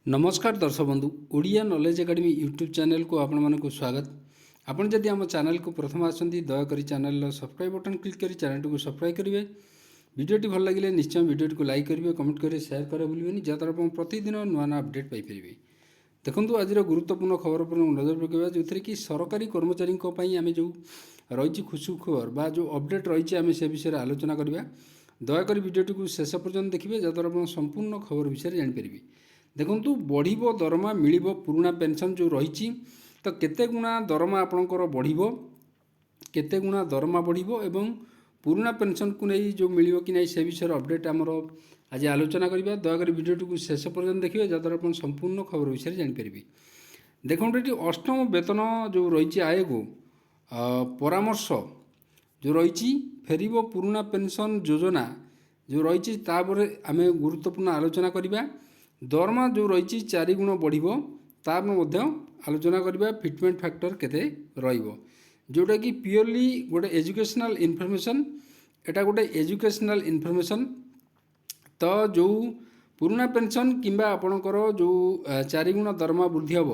नमस्कार दर्शक बंधु Odia knowledge academy YouTube channel को आपण मानक स्वागत। आपण जदि आम चैनल को प्रथम आसती दयाकोरी चैनल सब्सक्राइब बटन क्लिक कर चैनल को सब्सक्राइब करेंगे। वीडियोटी भल लगे निश्चय वीडियो को लाइक करेंगे, कमेंट करेंगे, शेयर करें भूलें जहाँद्वारा आप प्रतिदिन नुआ नुआ अपडेट पाइपर। देखो आज गुरुत्वपूर्ण खबर पर नजर पकड़ा जो थी कि सरकारी कर्मचारी आम जो रही खुशु खबर बा जो अपडेट रही आम से विषय आलोचना करवा। दयाकोरी वीडियोटी को शेष पर्यटन देखिए जहाँद्वारा आप संपूर्ण खबर विषय जानीपर। देखु बढ़ दरमा मिल पुराणा पेनसन जो रही तो केते गुणा दरमा आपणकर बढ़ केते गुणा दरमा बढ़ एवं पुराणा पेनसन को नहीं जो मिल कि नहीं से विषय अपडेट आमर आज आलोचना करवा। दयाकोरी वीडियोटी को शेष पर्यटन देखिए जहाँद्वारा आप संपूर्ण खबर विषय जानीपर। देखो ये अष्टम वेतन जो रही आयोग परामर्श जो रही फेर पुराणा पेनसन योजना जो रही आम गुरुत्वपूर्ण आलोचना करवा। दरमा जो रही 4 गुण बढ़ तार आलोचना करवा। फिटमेंट फैक्टर केते जोटा कि प्योरली गोटे एजुकेशनल इनफॉरमेशन एटा गोटे एजुकेशनल इनफॉरमेशन। तो जो पुराणा पेंशन किंबा आपणकर जो 4 गुण दरमा वृद्धि हम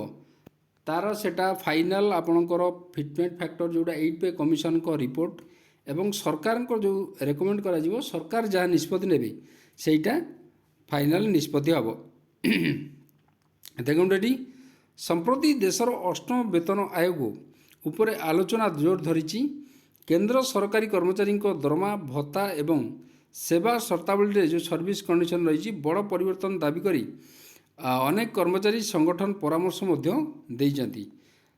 तार सेटा फाइनल आपणकर फिटमेंट फैक्टर जोटा 8 पे कमिशन को रिपोर्ट एवं सरकार को जो रेकमेंड करा जीवो सरकार जहाँ निष्पत्ति नेबे सेटा फाइनल निष्पत्ति हम। देखो ये संप्रति देशर अष्टम वेतन आयोग उपरे आलोचना जोर धरी। केंद्र सरकारी कर्मचारी दरमा भत्ता एवं सेवा शर्तावली जो सर्विस कंडीशन रही बड़ परिवर्तन दाबी करी अनेक कर्मचारी संगठन परामर्श देइचंती।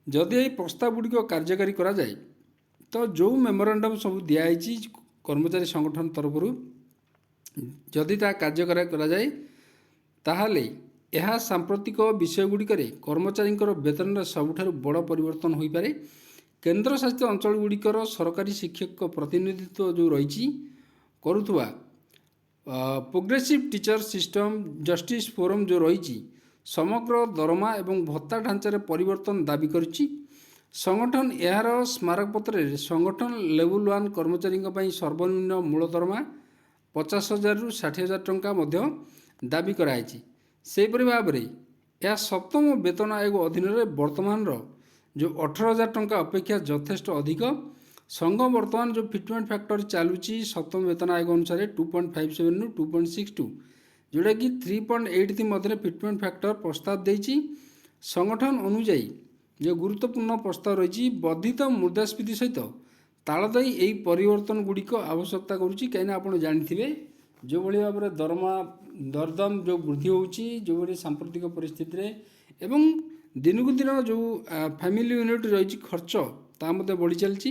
जदि यह प्रस्ताव गुड़िक कार्यकारी करा जाए तो जो मेमोरांडम सब दिखाई कर्मचारी संगठन तरफ जदि ता कार्यकारी करा जाए ताहले यह सांप्रतिक विषयगुड़िक कर्मचारी वेतन सबुठ बड़ परिवर्तन हो पारे। केन्द्र शासित अंचल गुड़िकर सरकारी शिक्षक प्रतिनिधित्व जो रही करुवा progressive teacher system justice forum जो रही समग्र दरमा एवं भत्ता ढांचार परिवर्तन दाबी करुच्ची। संगठन यार स्मारकपत्र संगठन लेवल 1 कर्मचारी सर्वनिम्न मूल दरमा 50,000 रु 60,000 टंका दाबी कराई। सेपरि भाव में यह सप्तम वेतन आयोग अधीन वर्तमान जो 18,000 टंका अपेक्षा यथेष्ट अधिक। संघ वर्तमान जो फिटमेंट फैक्टर चलुची सप्तम वेतन आयोग अनुसार 2.57 रु 2.62 जोटा कि 3.83 मध्य फिटमेंट फैक्टर प्रस्ताव देती। संगठन अनुजाई जो गुरुत्वपूर्ण प्रस्ताव रही वर्धित मुद्रास्फीति सहित ताल दई यही परिवर्तन गुड़िक आवश्यकता करुच्ची। कहीं आप जानी जो भाई भाव में दरमा दरदम जो वृद्धि होची जो भाई सांप्रतिक परिस्थिति रे एवं दिन को दिन जो फैमिली यूनिट रही खर्च ता बढ़ी चलती।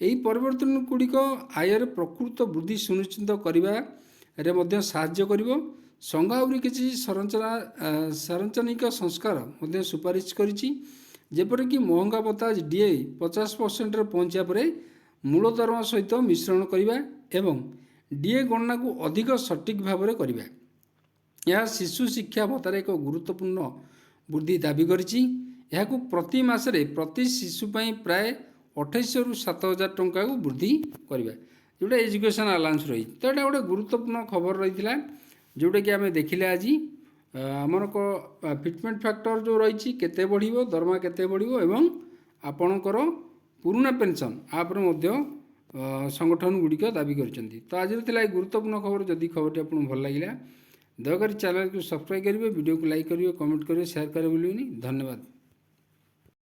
यही परिवर्तन गुड़िक आयर प्रकृत वृद्धि सुनिश्चित करने साहाय्य करिवो। संघ आहुरी किसी संरचनिक संस्कार सुपारिश करिछि जेपरिक महंगा भत्ता डीए 50% रे पहुँचा पर मूल दरमा सहित मिश्रण करने एवं डीए गणना को अधिक सटीक भाव में करवा। यह शिशु शिक्षा भत्तार एक गुरुत्वपूर्ण वृद्धि दाबी करिछि। यह प्रति मासरे प्रति शिशुपाई प्राय 2800 रु 7,000 टंका को वृद्धि करवा जोटा एजुकेशन अलाउंस रही। तो यहाँ गोटे गुरुत्वपूर्ण खबर रही है जोटा कि आम देखिले आज आमर फिटमेंट फैक्टर जो रही केते बढ़िबो दरमा केते बढ़िबो एवं आपणकर पुराणा पेंशन आपरे संगठन गुड़िक दाबी करछन्ती। तो आज गुरुत्वपूर्ण खबर जदि खबरटी आपको भल लगे दयाकोरी चैनल को सब्सक्राइब करेंगे, वीडियो को लाइक करेंगे, कमेंट करेंगे, शेयर करेंगे। धन्यवाद।